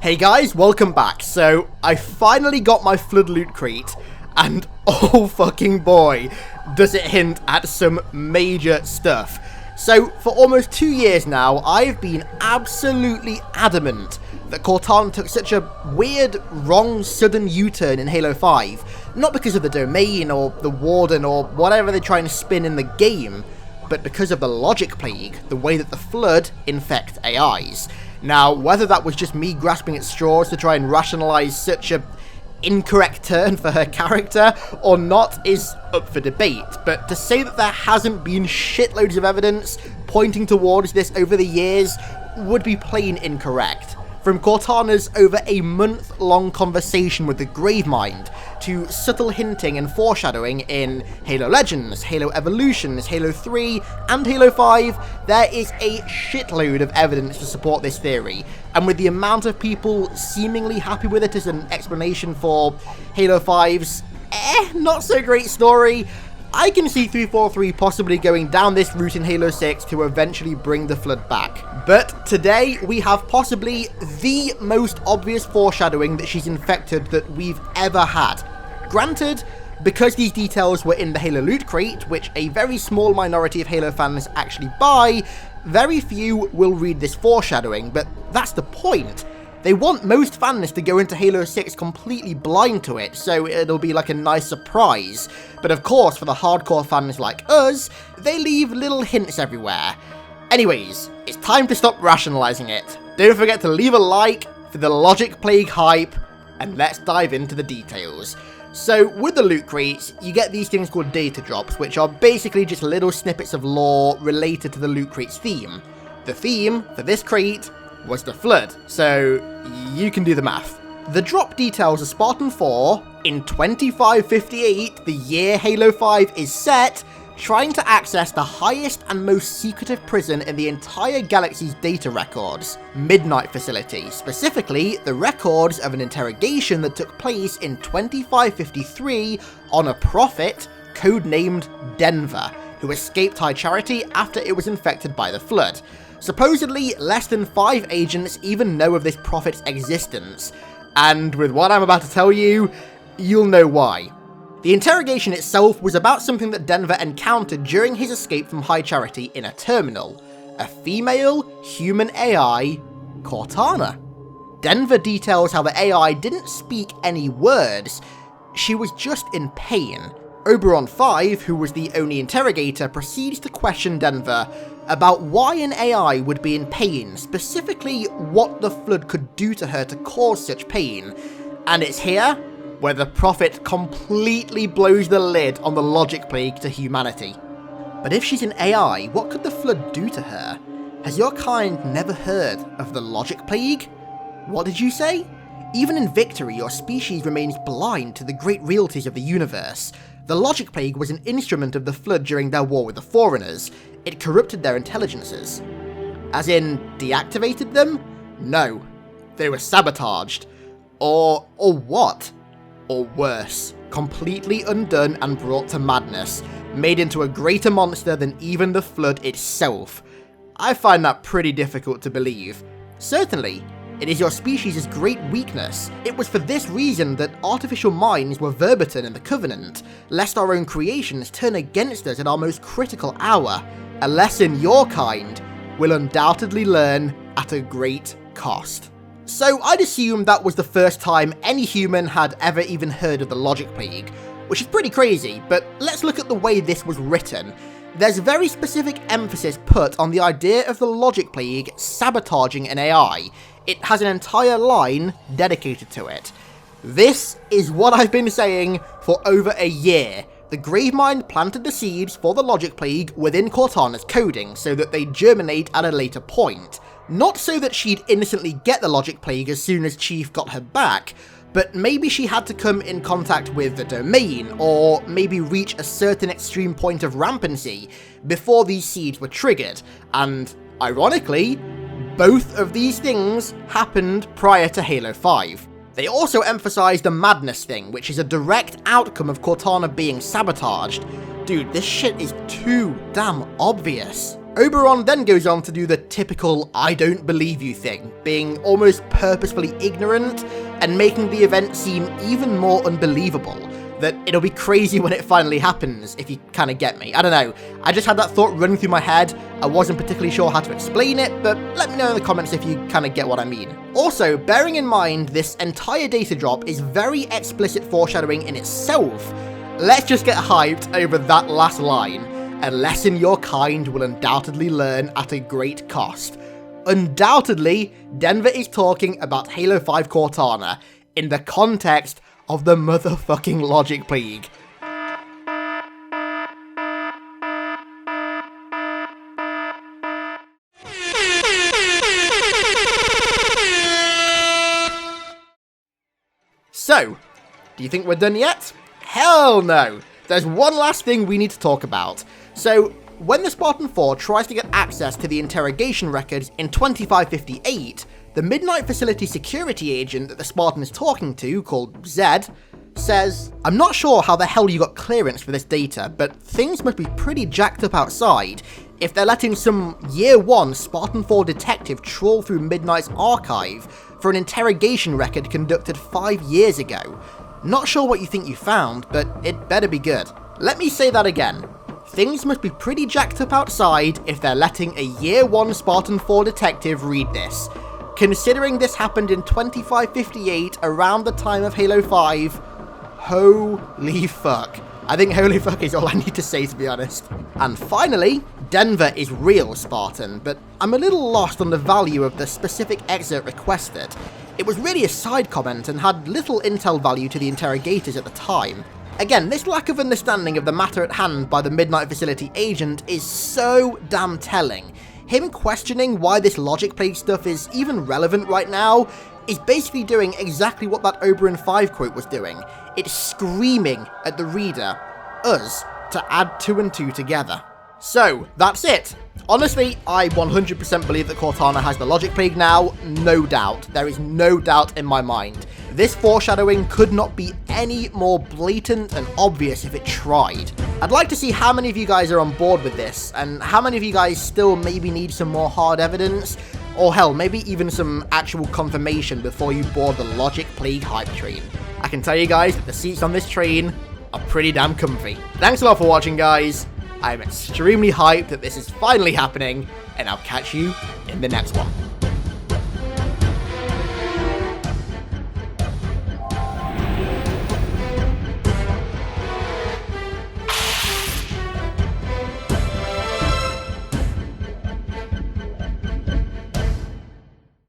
Hey guys, welcome back. So, I finally got my Flood loot crate, and oh fucking boy, does it hint at some major stuff. So, for almost 2 years now, I've been absolutely adamant that Cortana took such a weird, wrong, sudden U-turn in Halo 5, not because of the domain or the warden or whatever they're trying to spin in the game, but because of the logic plague, the way that the Flood infect AIs. Now, whether that was just me grasping at straws to try and rationalize such a incorrect turn for her character or not is up for debate, but to say that there hasn't been shitloads of evidence pointing towards this over the years would be plain incorrect. From Cortana's over a month-long conversation with the Gravemind, to subtle hinting and foreshadowing in Halo Legends, Halo Evolutions, Halo 3, and Halo 5, there is a shitload of evidence to support this theory, and with the amount of people seemingly happy with it as an explanation for Halo 5's not so great story, I can see 343 possibly going down this route in Halo 6 to eventually bring the Flood back. But today, we have possibly the most obvious foreshadowing that she's infected that we've ever had. Granted, because these details were in the Halo loot crate, which a very small minority of Halo fans actually buy, very few will read this foreshadowing, but that's the point. They want most fans to go into Halo 6 completely blind to it, so it'll be like a nice surprise. But of course, for the hardcore fans like us, they leave little hints everywhere. Anyways, it's time to stop rationalizing it. Don't forget to leave a like for the logic plague hype, and let's dive into the details. So, with the loot crates, you get these things called data drops, which are basically just little snippets of lore related to the loot crate's theme. The theme for this crate was the Flood, so you can do the math. The drop details a Spartan 4 in 2558, the year Halo 5 is set, trying to access the highest and most secretive prison in the entire galaxy's data records, Midnight Facility, specifically the records of an interrogation that took place in 2553 on a prophet codenamed Denver, who escaped High Charity after it was infected by the Flood. Supposedly, less than 5 agents even know of this prophet's existence, and with what I'm about to tell you, you'll know why. The interrogation itself was about something that Denver encountered during his escape from High Charity in a terminal. A female human AI, Cortana. Denver details how the AI didn't speak any words, she was just in pain. Oberon 5, who was the only interrogator, proceeds to question Denver about why an AI would be in pain, specifically what the Flood could do to her to cause such pain. And it's here where the Prophet completely blows the lid on the logic plague to humanity. But if she's an AI, what could the Flood do to her? Has your kind never heard of the logic plague? What did you say? Even in victory, your species remains blind to the great realities of the universe. The logic plague was an instrument of the Flood during their war with the Foreigners. It corrupted their intelligences. As in, deactivated them? No. They were sabotaged. Or what? Or worse, completely undone and brought to madness, made into a greater monster than even the Flood itself. I find that pretty difficult to believe. Certainly, it is your species' great weakness. It was for this reason that artificial minds were verboten in the Covenant, lest our own creations turn against us at our most critical hour. A lesson your kind will undoubtedly learn at a great cost. So I'd assume that was the first time any human had ever even heard of the logic plague, which is pretty crazy, but let's look at the way this was written. There's very specific emphasis put on the idea of the logic plague sabotaging an AI. It has an entire line dedicated to it. This is what I've been saying for over a year. The Gravemind planted the seeds for the logic plague within Cortana's coding so that they'd germinate at a later point. Not so that she'd innocently get the logic plague as soon as Chief got her back, but maybe she had to come in contact with the domain, or maybe reach a certain extreme point of rampancy before these seeds were triggered, and ironically, both of these things happened prior to Halo 5. They also emphasize the madness thing, which is a direct outcome of Cortana being sabotaged. Dude, this shit is too damn obvious. Oberon then goes on to do the typical I don't believe you thing, being almost purposefully ignorant and making the event seem even more unbelievable. That it'll be crazy when it finally happens, if you kind of get me. I don't know, I just had that thought running through my head. I wasn't particularly sure how to explain it, but let me know in the comments if you kind of get what I mean. Also, bearing in mind this entire data drop is very explicit foreshadowing in itself, let's just get hyped over that last line. A lesson your kind will undoubtedly learn at a great cost. Undoubtedly, Denver is talking about Halo 5 Cortana in the context of the motherfucking Logic Plague. So, do you think we're done yet? Hell no! There's one last thing we need to talk about. So, when the Spartan 4 tries to get access to the interrogation records in 2558, the Midnight Facility security agent that the Spartan is talking to, called Zed, says, "I'm not sure how the hell you got clearance for this data, but things must be pretty jacked up outside if they're letting some Year 1 Spartan 4 detective trawl through Midnight's archive for an interrogation record conducted 5 years ago. Not sure what you think you found, but it better be good." Let me say that again. Things must be pretty jacked up outside if they're letting a Year 1 Spartan 4 detective read this. Considering this happened in 2558, around the time of Halo 5, holy fuck. I think holy fuck is all I need to say, to be honest. And finally, Denver is real Spartan, but I'm a little lost on the value of the specific excerpt requested. It was really a side comment and had little intel value to the interrogators at the time. Again, this lack of understanding of the matter at hand by the Midnight Facility agent is so damn telling. Him questioning why this Logic Plague stuff is even relevant right now is basically doing exactly what that Oberon 5 quote was doing. It's screaming at the reader, us, to add 2 and 2 together. So, that's it. Honestly, I 100% believe that Cortana has the Logic Plague now, no doubt. There is no doubt in my mind. This foreshadowing could not be any more blatant and obvious if it tried. I'd like to see how many of you guys are on board with this, and how many of you guys still maybe need some more hard evidence, or hell, maybe even some actual confirmation before you board the Logic Plague hype train. I can tell you guys that the seats on this train are pretty damn comfy. Thanks a lot for watching, guys. I'm extremely hyped that this is finally happening, and I'll catch you in the next one.